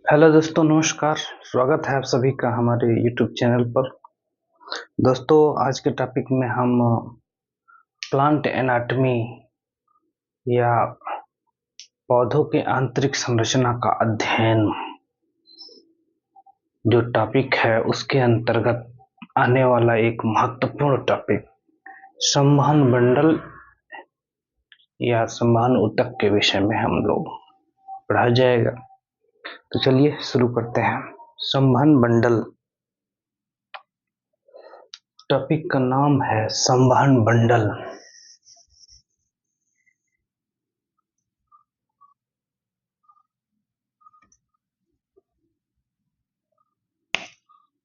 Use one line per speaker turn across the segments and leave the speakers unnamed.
Hello दोस्तों, नमस्कार। स्वागत है आप सभी का हमारे यूट्यूब चैनल पर। दोस्तों, आज के टॉपिक में हम प्लांट एनाटॉमी या पौधों के आंतरिक संरचना का अध्ययन जो टॉपिक है उसके अंतर्गत आने वाला एक महत्वपूर्ण टॉपिक संवहन बंडल या संवहन ऊतक के विषय में हम लोग पढ़ा जाएगा। तो चलिए शुरू करते हैं। संवहन बंडल, टॉपिक का नाम है संवहन बंडल।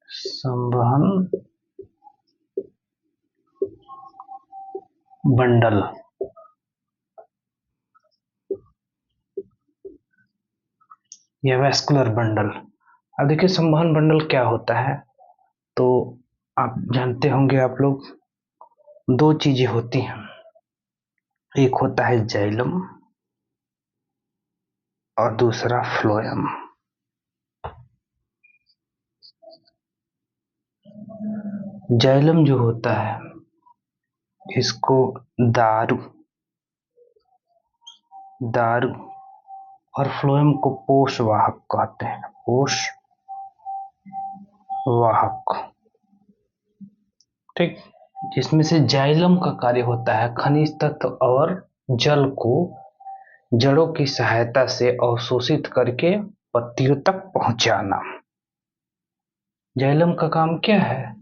संवहन बंडल या वैस्कुलर बंडल। अब देखिए, संवहन बंडल क्या होता है तो आप जानते होंगे। आप लोग, दो चीजें होती हैं, एक होता है जाइलम और दूसरा फ्लोएम। जाइलम जो होता है इसको दारू दारू और फ्लोएम को पोषवाहक कहते हैं। पोषवाहक, ठीक। जिसमें से जाइलम का कार्य होता है खनिज तत्व और जल को जड़ों की सहायता से अवशोषित करके पत्तियों तक पहुंचाना। जाइलम का काम क्या है?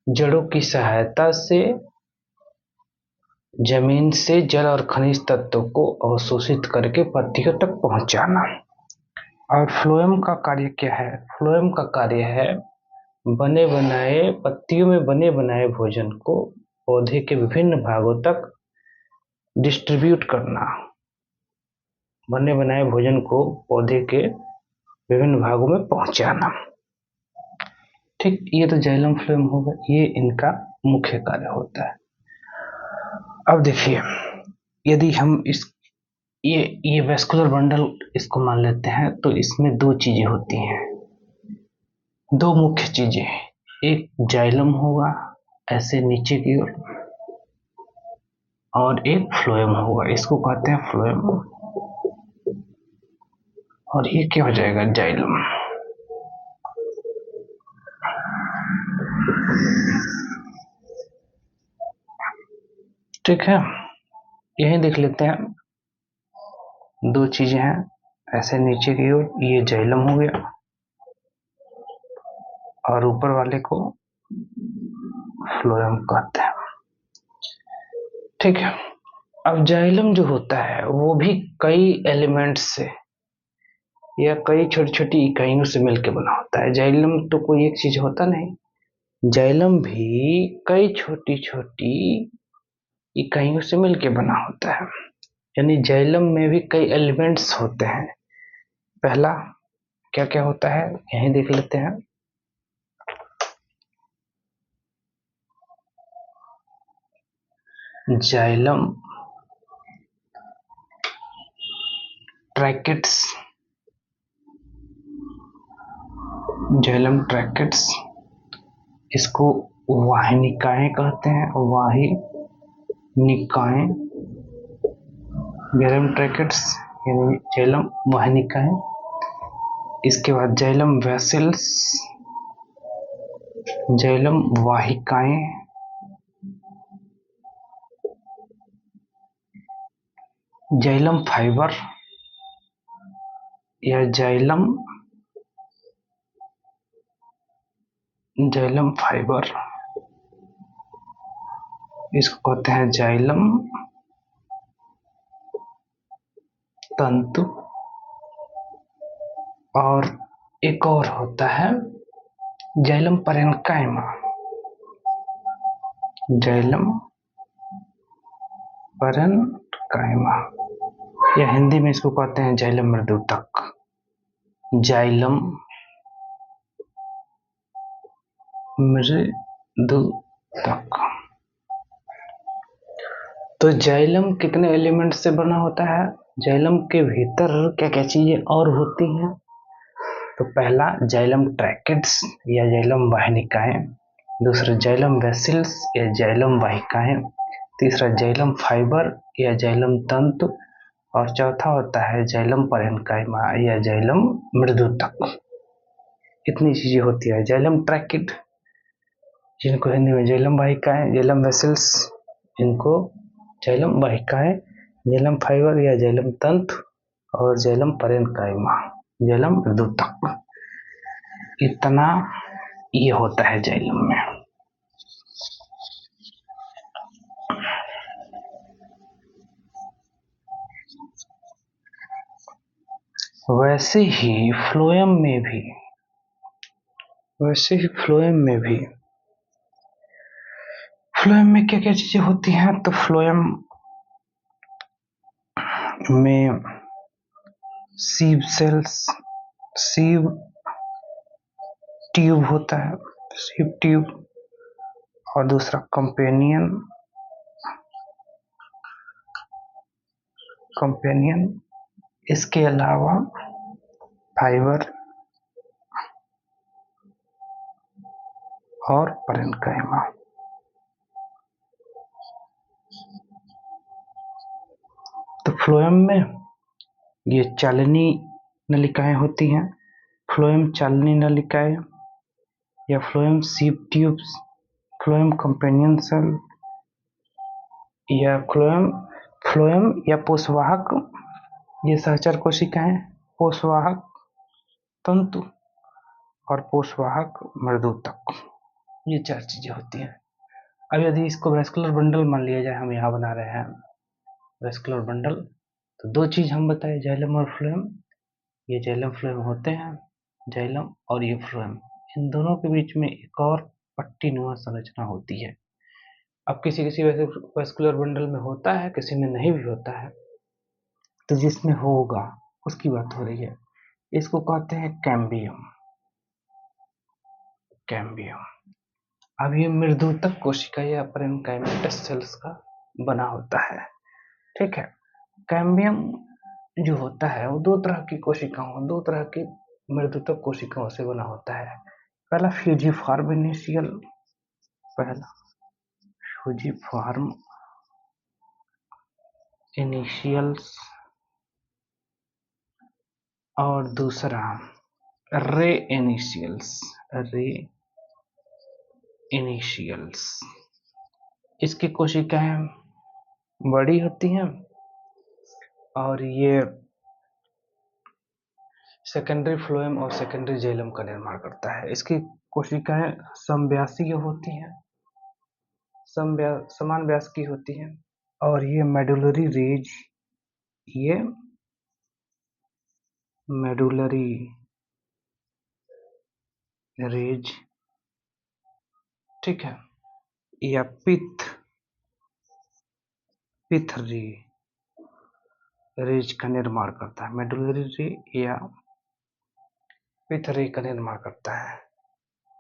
जड़ों की सहायता से जमीन से जल और खनिज तत्वों को अवशोषित करके पत्तियों तक पहुंचाना। और फ्लोएम का कार्य क्या है? फ्लोएम का कार्य है बने बनाए पत्तियों में बने बनाए भोजन को पौधे के विभिन्न भागों तक डिस्ट्रीब्यूट करना। बने बनाए भोजन को पौधे के विभिन्न भागों में पहुंचाना, ठीक। ये तो जाइलम फ्लोएम होगा, ये इनका मुख्य कार्य होता है। अब देखिए, यदि हम ये वैस्कुलर बंडल इसको मान लेते हैं तो इसमें दो चीजें होती हैं, दो मुख्य चीजें। एक जाइलम होगा ऐसे नीचे की ओर, और एक फ्लोएम होगा, इसको कहते हैं फ्लोएम। और ये क्या हो जाएगा? जाइलम। ठीक है, यही देख लेते हैं। दो चीजें हैं ऐसे नीचे की ओर, ये जाइलम हो गया और ऊपर वाले को फ्लोएम कहते हैं, ठीक है। अब जाइलम जो होता है वो भी कई एलिमेंट्स से या कई छोटी छोटी इकाइयों से मिलकर बना होता है। जाइलम तो कोई एक चीज होता नहीं, जाइलम भी कई छोटी छोटी इकाइयों से मिलकर बना होता है। यानी जाइलम में भी कई एलिमेंट्स होते हैं। पहला क्या क्या होता है यही देख लेते हैं। जाइलम ट्रैकेट्स, जाइलम ट्रैकेट्स, इसको वाहिनिकाएं कहते हैं। वाहिनिकाएं, जाइलम ट्रैकेट्स यानी जाइलम वाहिनिकाएं। इसके बाद जाइलम वेसल्स, जाइलम वाहिकाएं, जाइलम फाइबर या जाइलम फाइबर, इसको कहते हैं जाइलम तंतु। और एक और होता है जाइलम पैरेन्काइमा, जाइलम पैरेन्काइमा या हिंदी में इसको कहते हैं जाइलम मृदुतक। जाइलम मृदुतक। तो जाइलम कितने एलिमेंट से बना होता है? जाइलम के भीतर क्या क्या चीजें और होती हैं? तो पहला जाइलम ट्रैकेट्स या जाइलम वाहिनिकाएं, दूसरा जाइलम वेसिल्स या जाइलम वाहिकाएं, तीसरा जाइलम फाइबर या जाइलम तंतु, और चौथा होता है जाइलम पैरेन्काइमा या जाइलम मृदुतक। इतनी चीजें होती है। जाइलम ट्रैकेट जिनको हिंदी में जाइलम वाहिकाएं, जाइलम वेसिल्स जिनको जाइलम वाहिकाएं, जाइलम फाइबर या जाइलम तंतु, और जाइलम पैरेन्काइमा जाइलम मृदुतक। इतना ये होता है जाइलम में। वैसे ही फ्लोएम में क्या क्या चीजें होती हैं? तो फ्लोएम में सीव सेल्स, सीव ट्यूब होता है, सीव ट्यूब, और दूसरा कंपेनियन, इसके अलावा फाइबर और पैरेन्काइमा। तो फ्लोएम में ये चालनी नलिकाएं होती हैं, फ्लोएम चालनी नलिकाएं या phloem sieve tubes, phloem companion cell या फ्लोएम या पोषवाहक, ये सहचर कोशिकाएं, पोषवाहक तंतु और पोषवाहक मृदुतक, ये 4 चीजें होती हैं। अब यदि इसको वैस्कुलर बंडल मान लिया जाए, हम यहाँ बना रहे हैं वैस्कुलर बंडल, तो 2 चीज हम बताए, जाइलम और फ्लोएम। ये जाइलम फ्लोएम होते हैं, जाइलम और ये फ्लोएम, इन दोनों के बीच में एक और पट्टीनुमा संरचना होती है। अब किसी किसी वैस्कुलर बंडल में होता है, किसी में नहीं भी होता है, तो जिसमें होगा उसकी बात हो रही है। इसको कहते हैं कैम्बियम। अब ये मृदुतक कोशिका या पैरेन्काइमेटस सेल्स का बना होता है, ठीक है। कैम्बियम जो होता है वो 2 तरह की कोशिकाओं, 2 तरह की मृदुतक कोशिकाओं से बना होता है। पहला फ्यूजिफॉर्म इनिशियल्स, और दूसरा रे इनिशियल्स। इसकी कोशिकाएं बड़ी होती हैं और ये सेकेंडरी फ्लोएम और सेकेंडरी जाइलम का निर्माण करता है। इसकी कोशिकाएं समव्यासीय होती हैं, समान व्यास की होती हैं, और ये मेडुलरी रेज, ठीक है, या पिथ रेज का निर्माण करता है, मेडुलरी रे या पिथ रे का निर्माण करता है।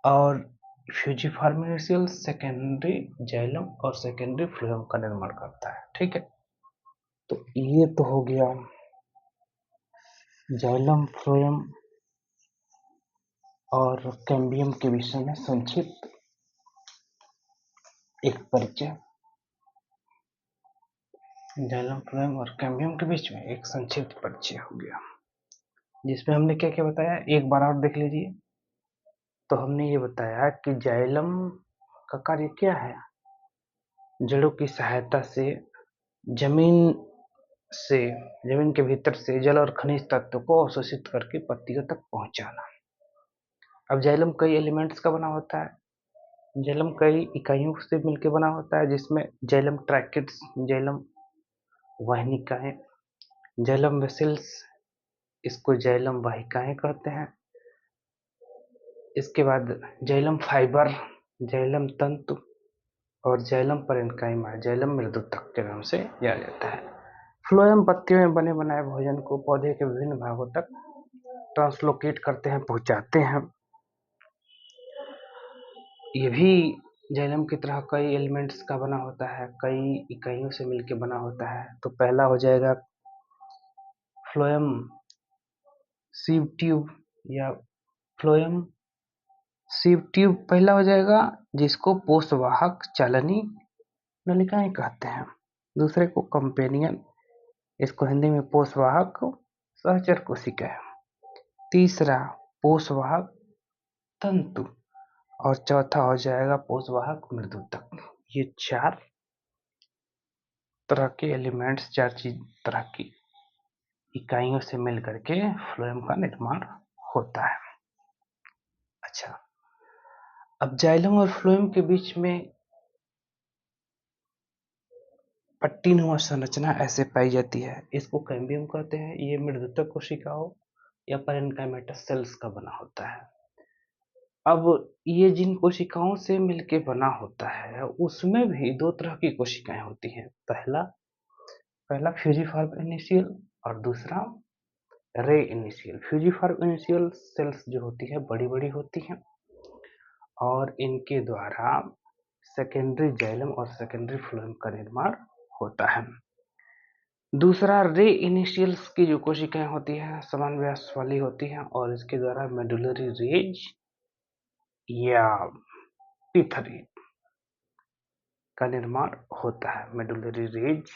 और फ्यूजिफॉर्म इनिशियल सेकेंडरी जाइलम और सेकेंडरी फ्लोएम का निर्माण करता है, ठीक है। तो ये तो हो गया जाइलम, फ्लोएम और कैम्बियम के विषय में संक्षिप्त एक परिचय। जाइलम, फ्लोएम और कैम्बियम के बीच में एक संक्षिप्त परिचय हो गया, जिसमें हमने क्या क्या बताया, एक बार और देख लीजिए। तो हमने ये बताया कि जाइलम का कार्य क्या है, जड़ों की सहायता से जमीन के भीतर से जल और खनिज तत्व को अवशोषित करके पत्तियों तक पहुंचाना। अब जाइलम कई एलिमेंट्स का बना होता है, जाइलम कई इकाइयों से मिलकर बना होता है, जिसमें xylem tracheids, xylem वाहिनिकाएं, xylem vessels, इसको जाइलम वाहिकाएं कहते हैं। इसके बाद जाइलम फाइबर, जाइलम तंतु, और जाइलम पैरेन्काइमा, जाइलम मृदुतक के नाम से जाना जाता है। फ्लोएम पत्तियों में बने बनाए भोजन को पौधे के विभिन्न भागों तक ट्रांसलोकेट करते हैं, पहुंचाते हैं। ये भी जाइलम की तरह कई एलिमेंट्स का बना होता है, कई इकाइयों से मिलकर बना होता है। तो पहला हो जाएगा फ्लोएम सीव ट्यूब या फ्लोएम सीव ट्यूब पहला हो जाएगा, जिसको पोषवाहक चालनी नलिकाएं कहते हैं। दूसरे को कंपेनियन, इसको हिंदी में पोषवाहक सहचर कोशिकाएं। तीसरा पोषवाहक तंतु, और चौथा हो जाएगा पोषवाहक मृदुतक। ये 4 तरह के एलिमेंट्स, 4 तरह की इकाइयों से मिलकर के फ्लोएम का निर्माण होता है। अच्छा, अब जाइलम और फ्लोएम के बीच में पट्टीनुमा संरचना ऐसे पाई जाती है, इसको कैम्बियम कहते हैं। ये मृदुतक कोशिकाओं या पैरेन्काइमेटस सेल्स का बना होता है। अब ये जिन कोशिकाओं से मिलके बना होता है, उसमें भी 2 तरह की कोशिकाएं होती हैं। पहला फ्यूजिफॉर्म इनिशियल और दूसरा रे इनिशियल। फ्यूजिफॉर्म इनिशियल सेल्स जो होती है बड़ी बड़ी होती हैं, और इनके द्वारा सेकेंडरी जाइलम और सेकेंडरी फ्लोएम का निर्माण होता है। दूसरा रे इनिशियल्स की जो कोशिकाएं होती हैं समान व्यास वाली होती हैं, और इसके द्वारा मेडुलरी रेज या पिथरी का निर्माण होता है। मेडुलरी रेज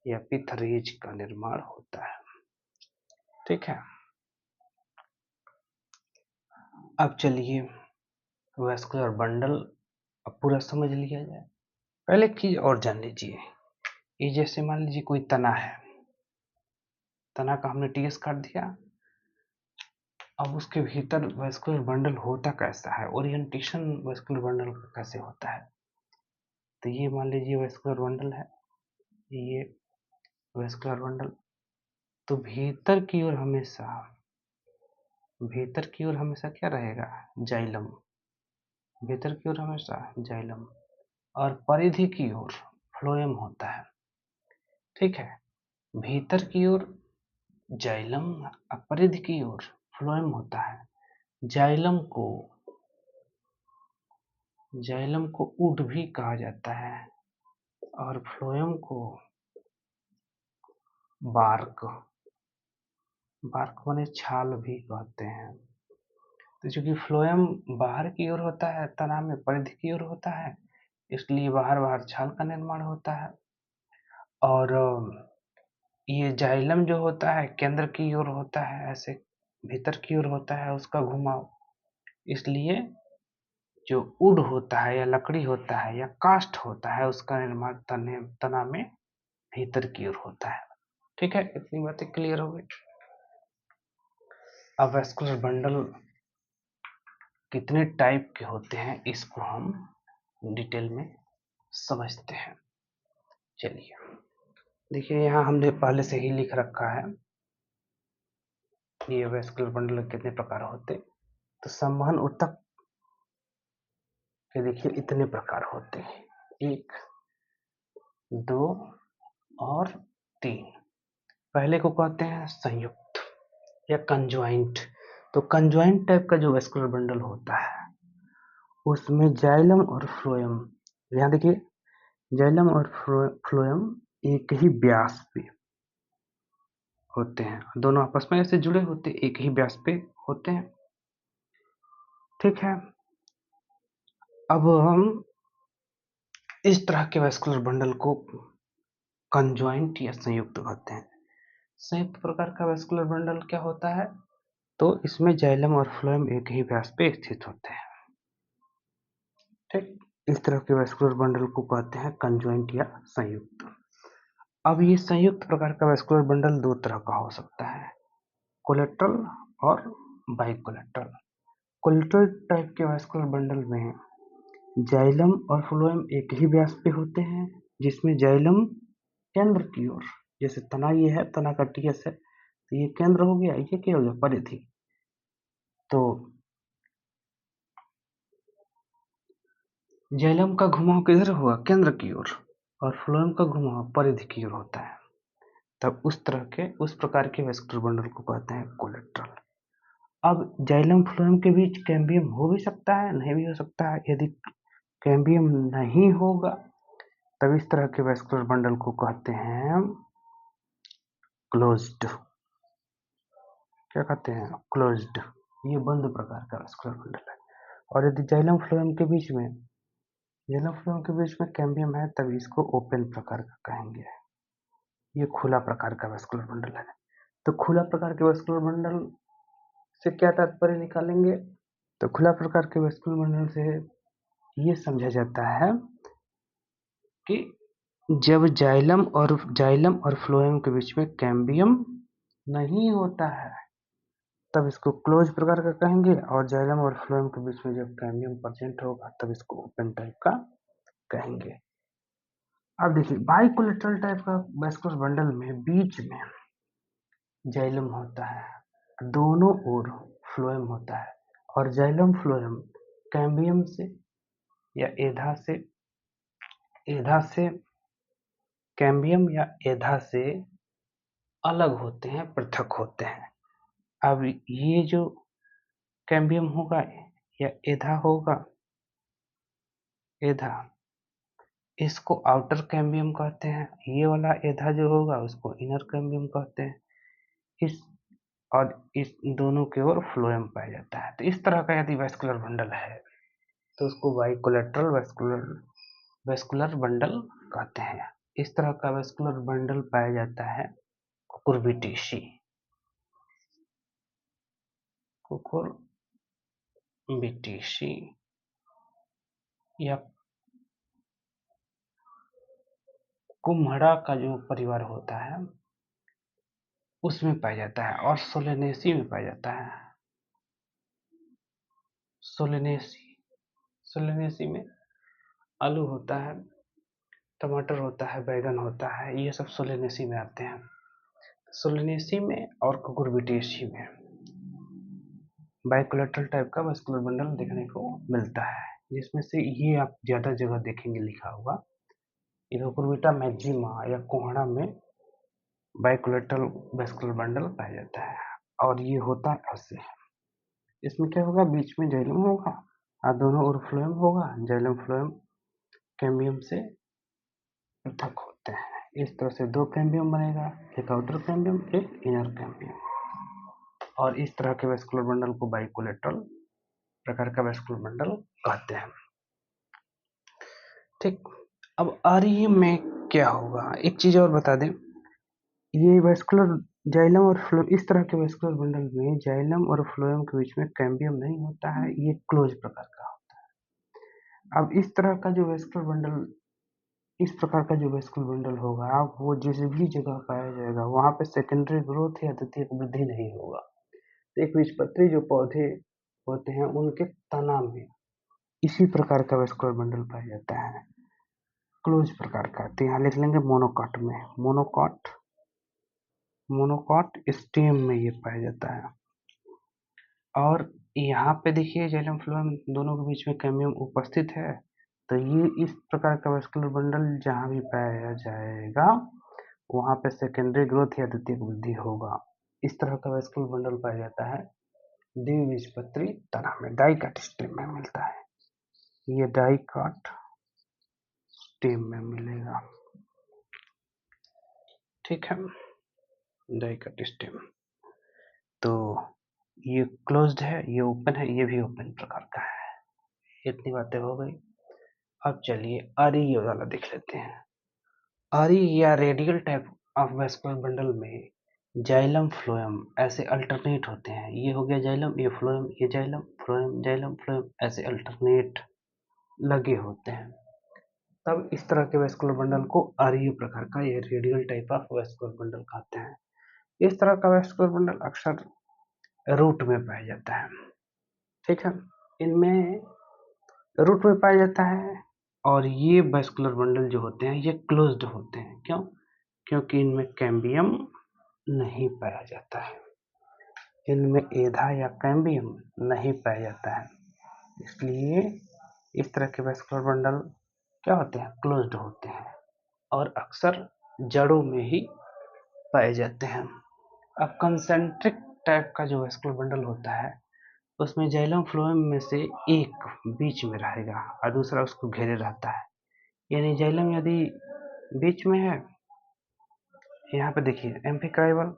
या पिथरीज का निर्माण होता है। ठीक है, अब चलिए वैस्कुलर बंडल अब पूरा समझ लिया जाए। पहले एक चीज और जान लीजिए, ये जैसे मान लीजिए कोई तना है, तना का हमने टीएस काट दिया। अब उसके भीतर वैस्कुलर बंडल होता कैसा है, ओरिएंटेशन वैस्कुलर बंडल का कैसे होता है। तो ये मान लीजिए वैस्कुलर बंडल है, ये वैस्कुलर बंडल। तो भीतर की ओर हमेशा क्या रहेगा, जाइलम। भीतर की ओर हमेशा जाइलम, और परिधि की ओर फ्लोएम होता है। ठीक है, भीतर की ओर जाइलम, परिधि की ओर फ्लोएम होता है। जाइलम को उड भी कहा जाता है, और फ्लोएम को बार्क माने छाल भी कहते हैं। तो चूंकि फ्लोएम बाहर की ओर होता है, तना में परिधि की ओर होता है, इसलिए बाहर छाल का निर्माण होता है। और ये जाइलम जो होता है केंद्र की ओर होता है, ऐसे भीतर की ओर होता है उसका घुमाव, इसलिए जो उड होता है या लकड़ी होता है या काष्ठ होता है, उसका निर्माण तना में भीतर की ओर होता है। ठीक है, इतनी बातें क्लियर हो गई। अब वैस्कुलर बंडल कितने टाइप के होते हैं, इसको हम डिटेल में समझते हैं। चलिए देखिए, यहाँ हमने पहले से ही लिख रखा है ये वैस्कुलर बंडल कितने प्रकार होते। तो संवहन ऊतक के देखिए इतने प्रकार होते हैं, 1, 2 और 3। पहले को कहते हैं संयुक्त या कंजॉइंट। तो कंजॉइंट टाइप का जो वैस्कुलर बंडल होता है, उसमें जाइलम और फ्लोएम, यहाँ देखिए जाइलम और फ्लोएम एक ही व्यास पे होते हैं, दोनों आपस में ऐसे जुड़े होते, एक ही व्यास पे होते हैं। ठीक है, अब हम इस तरह के वैस्कुलर बंडल को कंजॉइंट या संयुक्त कहते हैं। संयुक्त प्रकार का वैस्कुलर बंडल क्या होता है, तो इसमें जाइलम और फ्लोएम एक ही व्यास पे स्थित होते हैं। ठीक, इस तरह के वैस्कुलर बंडल को कहते हैं कंजॉइंट या संयुक्त। अब ये संयुक्त प्रकार का वैस्कुलर बंडल 2 तरह का हो सकता है, कोलेट्रल और बाइकोलेट्रल। कोलेट्रल टाइप के वैस्कुलर बंडल में जाइलम और फ्लोएम एक ही व्यास पे होते हैं, जिसमें जाइलम केंद्र की ओर, जैसे तना ये है, तना का टीएस है, तो ये केंद्र हो गया, ये क्या हो गया, परिधि। तो जाइलम का घुमाव किधर हुआ, केंद्र की ओर, और फ्लोएम का घुमाव परिधि की ओर होता है। तब उस प्रकार के वैस्कुलर बंडल को कहते हैं कोलेट्रल। अब जाइलम फ्लोएम के बीच कैम्बियम हो भी सकता है, नहीं भी हो सकता है। यदि कैम्बियम नहीं होगा, तब इस तरह के वैस्कुलर बंडल को कहते हैं क्लोज्ड। क्या कहते हैं, क्लोज्ड। ये बंद प्रकार का वैस्कुलर बंडल है। और यदि जाइलम फ्लोएम के बीच में कैम्बियम है तब इसको ओपन प्रकार का कहेंगे। ये खुला प्रकार का वैस्कुलर बंडल है। तो खुला प्रकार के वैस्कुलर बंडल से क्या तात्पर्य निकालेंगे? तो खुला प्रकार के वैस्कुलर बंडल से ये समझा जाता है कि जब जाइलम और फ्लोएम के बीच में कैम्बियम नहीं होता है तब इसको क्लोज प्रकार का कहेंगे, और जाइलम और फ्लोएम के बीच में जब कैम्बियम प्रेजेंट होगा तब इसको ओपन टाइप का कहेंगे। अब देखिए बाइकोलेटरल टाइप का वैस्कुलर बंडल में बीच में जाइलम होता है, दोनों ओर फ्लोएम होता है, और जाइलम फ्लोएम कैम्बियम से या एधा से कैम्बियम या एधा से अलग होते हैं, पृथक होते हैं। अब ये जो कैम्बियम होगा या एधा होगा, एधा इसको आउटर कैम्बियम कहते हैं, ये वाला एधा जो होगा उसको इनर कैम्बियम कहते हैं। इस और इस दोनों की ओर फ्लोएम पाया जाता है। तो इस तरह का यदि वैस्कुलर बंडल है तो उसको बाइकोलेटरल वैस्कुलर बंडल कहते हैं। इस तरह का वैस्कुलर बंडल पाया जाता है कुकुरबिटेसी या कुम्हड़ा का जो परिवार होता है उसमें पाया जाता है, और सोलेनेसी में पाया जाता है। सोलेनेसी में आलू होता है, टमाटर होता है, बैगन होता है, ये सब सोलेनेसी में आते हैं। सोलेनेसी में और कुकुरबिटेसी में बाइकोलेटरल टाइप का वैस्कुलर बंडल देखने को मिलता है, जिसमें से ये आप ज्यादा जगह देखेंगे लिखा हुआ कुकुरबिटा मैक्सिमा या कोहड़ा में बाइकोलेटरल वैस्कुलर बंडल पाया जाता है। और ये होता है ऐसे, इसमें क्या होगा, बीच में जाइलम होगा और दोनों ओर फ्लोएम होगा। जाइलम फ्लोएम कैम्बियम से पृथक होते हैं। इस तरह से दो कैम्बियम बनेगा, एक आउटर कैम्बियम, एक इनर कैम्बियम। और इस तरह के वैस्कुलर बंडल को बाइकोलेटरल प्रकार का वैस्कुलर बंडल कहते हैं। ठीक, अब आरईए में क्या होगा, एक चीज और बता दें, ये वैस्कुलर जाइलम और फ्लोएम, इस तरह के वैस्कुलर बंडल में जाइलम और फ्लोएम के बीच में कैम्बियम नहीं होता है, ये क्लोज प्रकार का होता है। अब इस तरह का जो वैस्कुलर बंडल, इस प्रकार का जो वैस्कुलर बंडल होगा, आप वो जिस भी जगह पाया जाएगा वहां पे सेकेंडरी ग्रोथ या द्वितीयक वृद्धि नहीं होगा। एक बीजपत्री जो पौधे होते हैं उनके तना में इसी प्रकार का वैस्कुलर बंडल पाया जाता है, क्लोज प्रकार का। तो यहाँ लिख लेंगे मोनोकॉट में, मोनोकॉट स्टेम में ये पाया जाता है। और यहाँ पे देखिए जाइलम फ्लोएम दोनों के बीच में कैम्बियम उपस्थित है, तो ये इस प्रकार का वैस्कुलर बंडल जहाँ भी पाया जाएगा वहां पे सेकेंडरी ग्रोथ या द्वितीयक वृद्धि होगा। इस तरह का वैस्कुलर बंडल पाया जाता है द्विबीजपत्री तना में, डाइकॉट स्टेम में मिलता है। ये डाइकॉट स्टेम में मिलेगा, ठीक है, डाइकॉट स्टेम। तो ये क्लोज्ड है, ये ओपन है, ये भी ओपन प्रकार का है। इतनी बातें हो गई। अब चलिए आरी वाला देख लेते हैं। आरी या radial type of vascular bundle में जाइलम फ्लोएम ऐसे अल्टरनेट होते हैं। ये हो गया जाइलम, ये फ्लोएम, ये जाइलम फ्लोएम, जाइलम फ्लोएम, ऐसे अल्टरनेट लगे होते हैं। तब इस तरह के वैस्कुलर बंडल को आरीय प्रकार का या radial type of vascular bundle कहते हैं। इस तरह का वैस्कुलर बंडल अक्सर रूट में पाया जाता है, ठीक है, इनमें रूट में पाया जाता है। और ये वैस्कुलर बंडल जो होते हैं ये क्लोज्ड होते हैं, क्यों? क्योंकि इनमें कैम्बियम नहीं पाया जाता है, इनमें एधा या कैम्बियम नहीं पाया जाता है, इसलिए इस तरह के वैस्कुलर बंडल क्या होते हैं, क्लोज्ड होते हैं और अक्सर जड़ों में ही पाए जाते हैं। अब कंसेंट्रिक टाइप का जो वैस्कुलर बंडल होता है उसमें जाइलम फ्लोएम में से एक बीच में रहेगा और दूसरा उसको घेरे रहता है। यानी जाइलम यदि बीच में है, यहाँ पे देखिए एम्फिक्राइवल,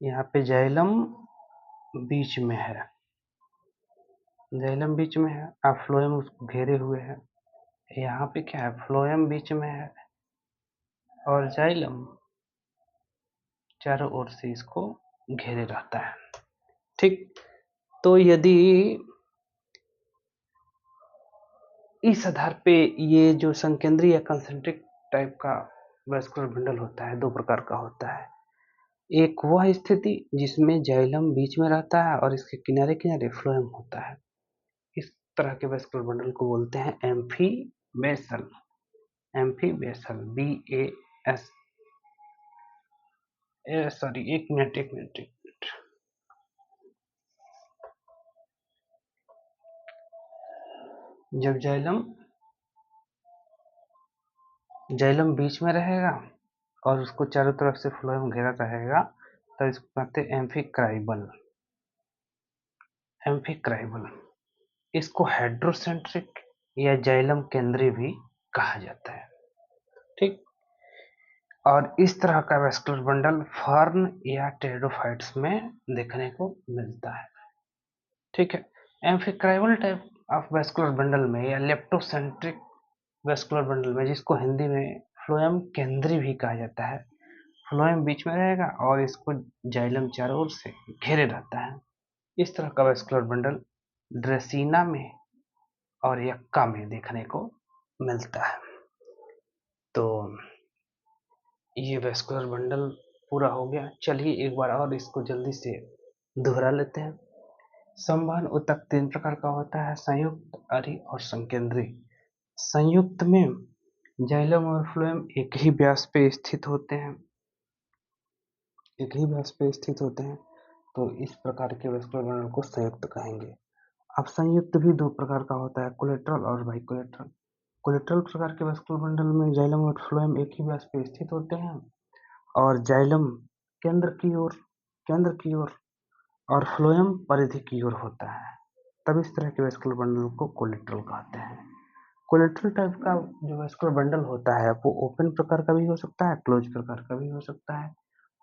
यहाँ पे जाइलम बीच में है, जाइलम बीच में है और फ्लोएम उसको घेरे हुए है। यहाँ पे क्या है, फ्लोएम बीच में है और जाइलम चारों ओर से इसको घेरे रहता है। ठीक, तो यदि इस आधार पे ये जो संकेंद्री या कंसेंट्रिक टाइप का वैस्कुलर बंडल होता है, दो प्रकार का होता है। एक वह स्थिति जिसमें जाइलम बीच में रहता है और इसके किनारे किनारे फ्लोएम होता है। इस तरह के वैस्कुलर बंडल को बोलते हैं एम्फीबेसल। एम्फीबेसल, BAS, सॉरी, एक मिनट। जब जाइलम बीच में रहेगा और उसको चारों तरफ से फ्लोएम घेरा रहेगा तो इसको कहते हैं एम्फीक्राइबल। एम्फीक्राइबल, इसको हाइड्रोसेंट्रिक या जाइलम केंद्री भी कहा जाता है। ठीक, और इस तरह का वैस्कुलर बंडल फर्न या टेरिडोफाइट्स में देखने को मिलता है। ठीक है, एम्फीक्राइबल टाइप ऑफ वैस्कुलर बंडल में या लेप्टोसेंट्रिक वैस्कुलर बंडल में, जिसको हिंदी में फ्लोएम केंद्री भी कहा जाता है, फ्लोएम बीच में रहेगा और इसको जाइलम चारों ओर से घेरे रहता है। इस तरह का वैस्कुलर बंडल ड्रेसिना में और यक्का में देखने को मिलता है। तो ये वैस्कुलर बंडल पूरा हो गया। चलिए एक बार और इसको जल्दी से दोहरा लेते हैं। संवहन ऊतक तीन प्रकार का होता है, संयुक्त, अरी और संकेंद्री। संयुक्त में जाइलम और फ्लोएम एक ही व्यास पे स्थित होते हैं, तो इस प्रकार के वैस्कुलर बंडल को संयुक्त कहेंगे। अब संयुक्त भी दो प्रकार का होता है, कोलेट्रल और बाइकोलेट्रल। कोलेट्रल प्रकार के वैस्कुलर बंडल में जाइलम और फ्लोएम एक ही व्यास पे स्थित होते हैं और जाइलम केंद्र की ओर और फ्लोएम परिधि की ओर होता है। तब इस तरह के वैस्कुलर बंडल को कोलेट्रल कहते हैं। कोलेट्रल टाइप का जो वैस्कुलर बंडल होता है वो ओपन प्रकार का भी हो सकता है, क्लोज प्रकार का भी हो सकता है।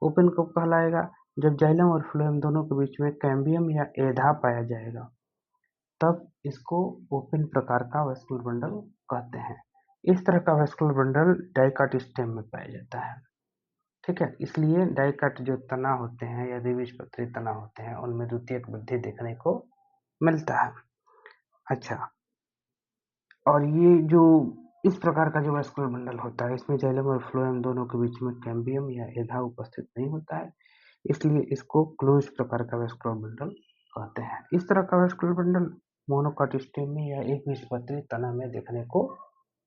ओपन कब कहलाएगा, जब जाइलम और फ्लोएम दोनों के बीच में कैम्बियम या एधा पाया जाएगा, तब इसको ओपन प्रकार का वैस्कुलर बंडल कहते हैं। इस तरह का वैस्कुलर बंडल डाइकाट स्टेम में पाया जाता है। ठीक है, इसलिए डाइकाट जो तना होते हैं या द्विबीजपत्री तना होते हैं उनमें द्वितीयक वृद्धि देखने को मिलता है। अच्छा, और ये जो इस प्रकार का जो वैस्कुलर बंडल होता है, इसमें जाइलम और फ्लोएम दोनों के बीच में कैम्बियम या एधा उपस्थित नहीं होता है, इसलिए इसको क्लोज प्रकार का वैस्कुलर बंडल कहते हैं। इस तरह का वैस्कुलर बंडल मोनोकॉट स्टेम में या एक बीजपत्री तना में देखने को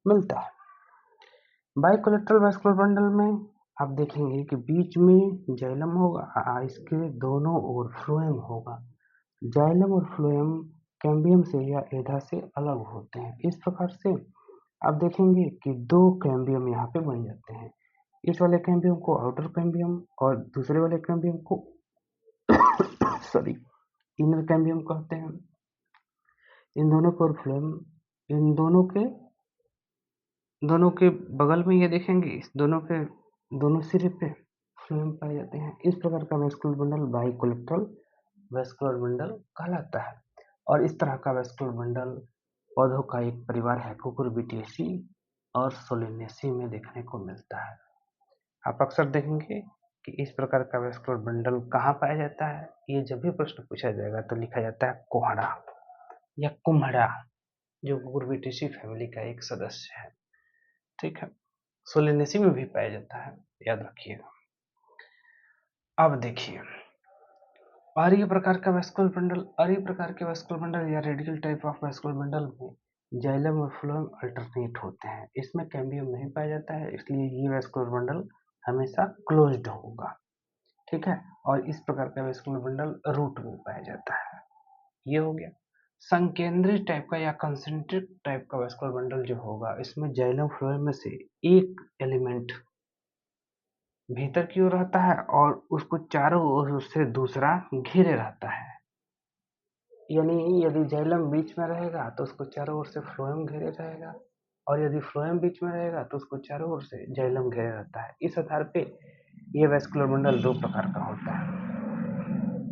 मिलता है। बाइकोलेट्रल वैस्कुलर बंडल में आप देखेंगे कि बीच में जाइलम होगा, इसके दोनों ओर फ्लोएम होगा। जाइलम और फ्लोएम कैम्बियम से या एधा से अलग होते हैं। इस प्रकार से आप देखेंगे कि दो कैम्बियम यहाँ पे बन जाते हैं। इस वाले कैम्बियम को आउटर कैम्बियम और दूसरे वाले कैम्बियम को सॉरी इनर कैम्बियम कहते हैं। इन दोनों को और फ्लोएम, इन दोनों के बगल में ये देखेंगे, इस दोनों सिरे पे फ्लोएम पाए जाते हैं। इस प्रकार का वैस्कुलर बंडल बाइकोलेट्रल वैस्कुलर बंडल कहलाता है। और इस तरह का वैस्कुलर बंडल पौधों का एक परिवार है कुकुरबिटेसी और सोलेनेसी में देखने को मिलता है। आप अक्सर देखेंगे कि इस प्रकार का वैस्कुलर बंडल कहाँ पाया जाता है। ये जब भी प्रश्न पूछा जाएगा तो लिखा जाता है कोहड़ा या कुम्हड़ा, जो कुकुरबिटेसी फैमिली का एक सदस्य है। ठीक है, सोलेनेसी में भी पाया जाता है, याद रखिएगा। अब देखिए आर्य प्रकार का वैस्कुलर बंडल। आर्य प्रकार के वैस्कुलर बंडल या radial type of vascular bundle में जाइलम और फ्लोएम अल्टरनेट होते हैं। इसमें कैम्बियम नहीं पाया जाता है, इसलिए ये वैस्कुलर बंडल हमेशा क्लोज्ड होगा। ठीक है, और इस प्रकार का वैस्कुलर बंडल रूट में पाया जाता है। ये हो गया। संकेंद्री टाइप का या कंसेंट्रिक टाइप का वैस्कुलर बंडल जो होगा, इसमें जाइलम फ्लोएम में से एक एलिमेंट भीतर की ओर रहता है और उसको चारों ओर से दूसरा घेरे रहता है। यानी यदि जाइलम बीच में रहेगा तो उसको चारों ओर से फ्लोएम घेरे रहेगा, और यदि फ्लोएम बीच में रहेगा तो उसको चारों ओर से जाइलम घेरे रहता है। इस आधार पे ये वैस्कुलर बंडल दो प्रकार का होता है।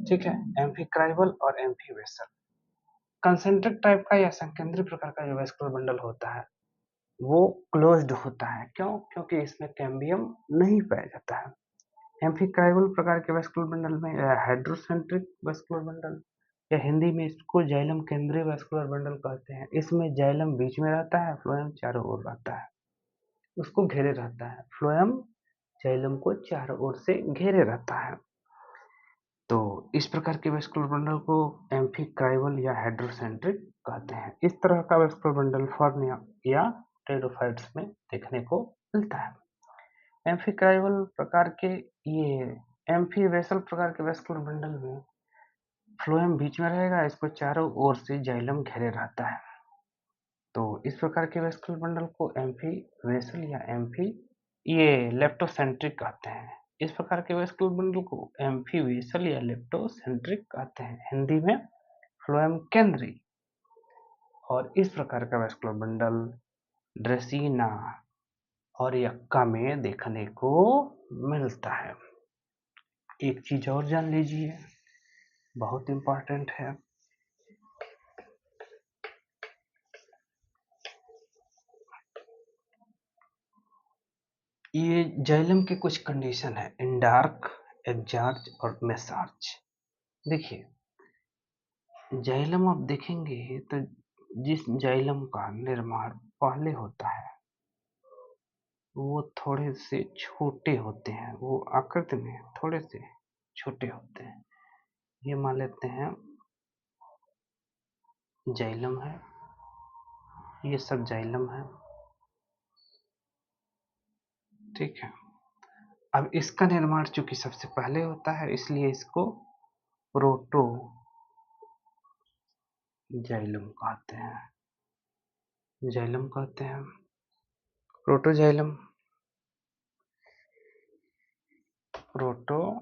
ठीक है, एम्फीक्राइवल और एम्फीवेसल। कंसेंट्रिक टाइप का या संकेंद्री प्रकार का जो वेस्कुलर बंडल होता है वो क्लोज्ड होता है। क्यों? क्योंकि इसमें कैम्बियम नहीं पाया जाता है। एम्फीक्राइवल प्रकार के वेस्कुलर बंडल में हाइड्रोसेंट्रिक वेस्कुलर बंडल या हिंदी में इसको जाइलम केंद्रीय वेस्कुलर बंडल कहते हैं। इसमें जाइलम बीच में रहता है, फ्लोएम चारों ओर रहता है, उसको घेरे रहता है। फ्लोएम जाइलम को चारों ओर से घेरे रहता है। तो इस प्रकार के वेस्कुलर बंडल को एम्फीक्राइवल या हाइड्रोसेंट्रिक कहते हैं। इस तरह का वेस्कुलर बंडल फर्न या टेरोफाइट्स में देखने को मिलता है। एम्फीक्राइवल प्रकार के ये एम्फीवेसल प्रकार के वेस्कुलर बंडल में फ्लोएम बीच में रहेगा, इसको चारों ओर से जाइलम घेरे रहता है। तो इस प्रकार के वेस्कुलर बंडल को एम्फीवेसल या लेप्टोसेंट्रिक कहते हैं। इस प्रकार के वेस्कुलर बंडल को एम्फीवेसल या लेप्टोसेंट्रिक कहते हैं, हिंदी में फ्लोएम केंद्री। और इस प्रकार का वेस्कुलर बंडल ड्रेसिना और यक्का में देखने को मिलता है। एक चीज और जान लीजिए, बहुत इंपॉर्टेंट है। ये जाइलम के कुछ कंडीशन है, इंडार्क, एक्जार्च और मेसार्च। देखिए जाइलम आप देखेंगे तो जिस जाइलम का निर्माण पहले होता है वो थोड़े से छोटे होते हैं, वो आकृति में थोड़े से छोटे होते हैं। ये मान लेते हैं जाइलम है, ये सब जाइलम है, ठीक है। अब इसका निर्माण चूंकि सबसे पहले होता है इसलिए इसको प्रोटो जाइलम कहते हैं, जाइलम कहते हैं, प्रोटोजाइलम, प्रोटोजाइलम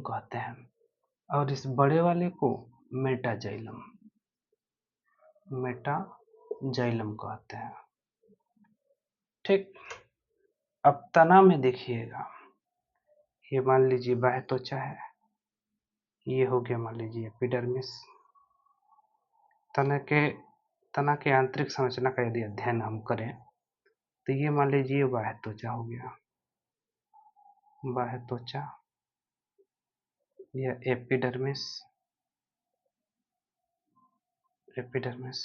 कहते हैं। और इस बड़े वाले को मेटाजाइलम, मेटाजाइलम कहते हैं, ठीक। अब तना में देखिएगा, ये मान लीजिए बाह्य त्वचा है, ये हो गया मान लीजिए एपिडर्मिस। तना के आंतरिक संरचना का यदि अध्ययन हम करें तो ये मान लीजिए बाह्य त्वचा हो गया, बाह्य त्वचा या एपिडर्मिस, एपिडर्मिस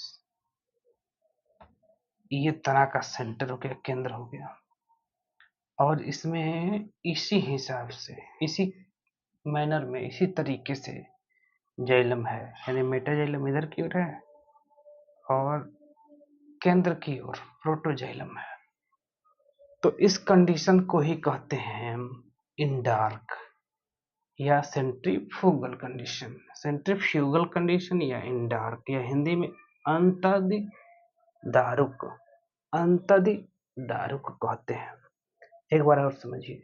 ये तना का सेंटर हो गया, केंद्र हो गया। और इसमें इसी हिसाब से, इसी मैनर में, इसी तरीके से जाइलम है, यानी मेटाजाइलम इधर की ओर है और केंद्र की ओर प्रोटोजाइलम है। तो इस कंडीशन को ही कहते हैं हम इंडार्क या सेंट्रीफ्यूगल कंडीशन। सेंट्रीफ्यूगल कंडीशन या इंडार्क या हिंदी में अंतःदारुक, अंतःदारुक कहते हैं। एक बार और समझिए,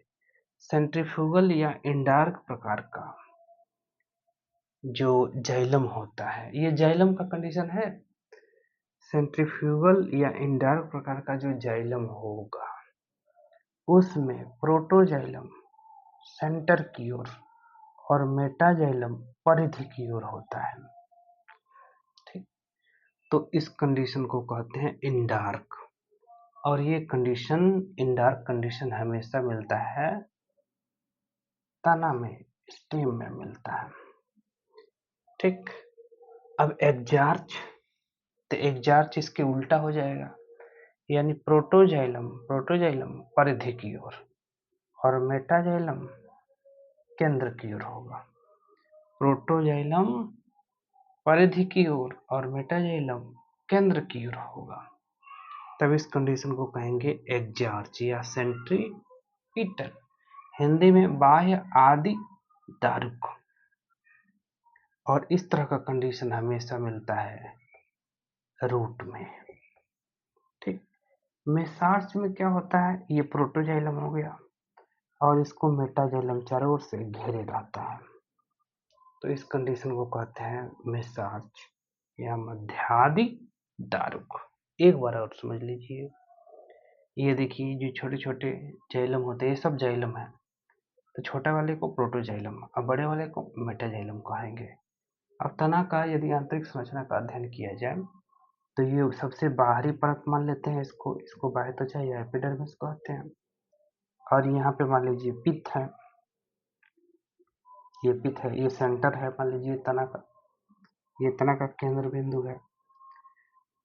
सेंट्रीफ्यूगल या इंडार्क प्रकार का जो जाइलम होता है, ये जाइलम का कंडीशन है। सेंट्रीफ्यूगल या इंडार्क प्रकार का जो जाइलम होगा उसमें प्रोटोजाइलम सेंटर की ओर और मेटाजाइलम परिधि की ओर होता है, ठीक। तो इस कंडीशन को कहते हैं इंडार्क। और ये कंडीशन, इंडार्क कंडीशन हमेशा मिलता है तना में, स्टेम में मिलता है, ठीक। अब एग्जार्च, तो एग्जार्च इसके उल्टा हो जाएगा, यानी प्रोटोजाइलम, प्रोटोजाइलम परिधि की ओर और मेटाजाइलम केंद्र की ओर होगा। प्रोटोजाइलम परिधि की ओर और मेटाजाइलम केंद्र की ओर होगा, तब इस कंडीशन को कहेंगे एग्जार्च या सेंट्रीपिटल, हिंदी में बाह्य आदि दारुक। और इस तरह का कंडीशन हमेशा मिलता है रूट में, ठीक। मेसार्च में क्या होता है, ये प्रोटोजाइलम हो गया और इसको मेटाजाइलम चारों ओर से घेरे रहता है, तो इस कंडीशन को कहते हैं मेसार्च या मध्यादि दारुक। एक बार और समझ लीजिए, ये देखिए जो छोटे छोटे जाइलम होते हैं ये सब जाइलम है, तो छोटे वाले को प्रोटोजाइलम और बड़े वाले को मेटाजाइलम कहेंगे। अब तना का यदि आंतरिक संरचना का अध्ययन किया जाए तो ये सबसे बाहरी परत मान लेते हैं इसको बाह्य त्वचा या एपिडर्मिस कहते हैं। और यहाँ पे मान लीजिए पित्त है, ये पित्त है, ये सेंटर है मान लीजिए तना का, ये तना का केंद्र बिंदु है।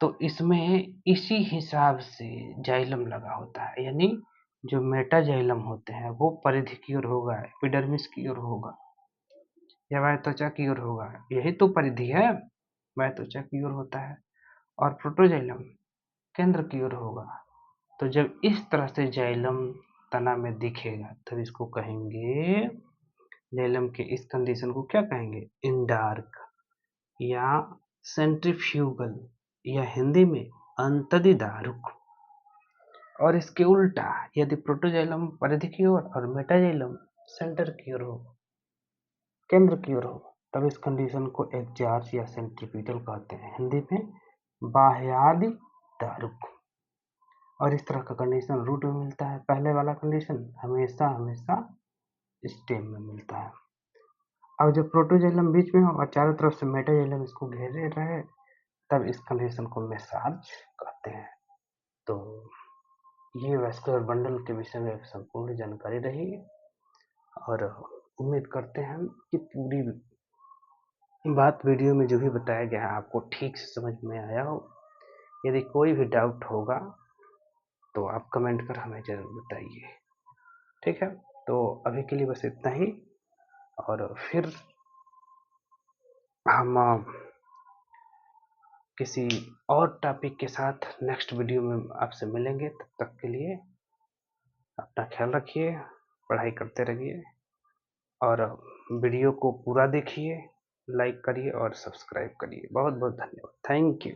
तो इसमें इसी हिसाब से जाइलम लगा होता है, यानी जो मेटाजाइलम होते हैं वो परिधि की ओर होगा, एपिडर्मिस की ओर होगा या बाह्य त्वचा की ओर होगा। यही तो परिधि है, बाह्य त्वचा की ओर होता है। और प्रोटोजाइलम केंद्र की ओर होगा। तो जब इस तरह से जाइलम तना में दिखेगा तब इसको कहेंगे, जाइलम के इस कंडीशन को क्या कहेंगे, इंडार्क या सेंट्रीफ्यूगल या हिंदी में अंतदिदारुक। और इसके उल्टा यदि प्रोटोजाइलम परिधि की ओर और मेटाजाइलम सेंटर की ओर हो, केंद्र की ओर हो, तब इस कंडीशन को एक्जार्च या सेंट्रीपिटल कहते हैं, हिंदी में बाह्यादि दारुक। और इस तरह का कंडीशन रूट में मिलता है। पहले वाला कंडीशन हमेशा हमेशा स्टेम में मिलता है। अब जब प्रोटोजाइलम बीच में हो और चारों तरफ से मेटाजाइलम इसको घेरे रहे तब इस कंडीशन को मेसार्ज कहते हैं। तो ये वैस्कुलर बंडल के विषय में एक संपूर्ण जानकारी रही और उम्मीद करते हैं कि पूरी बात वीडियो में जो भी बताया गया है आपको ठीक से समझ में आया हो। यदि कोई भी डाउट होगा तो आप कमेंट कर हमें ज़रूर बताइए, ठीक है। तो अभी के लिए बस इतना ही और फिर हम किसी और टॉपिक के साथ नेक्स्ट वीडियो में आपसे मिलेंगे। तब तक के लिए अपना ख्याल रखिए, पढ़ाई करते रहिए और वीडियो को पूरा देखिए, लाइक करिए और सब्सक्राइब करिए। बहुत बहुत धन्यवाद। Thank you.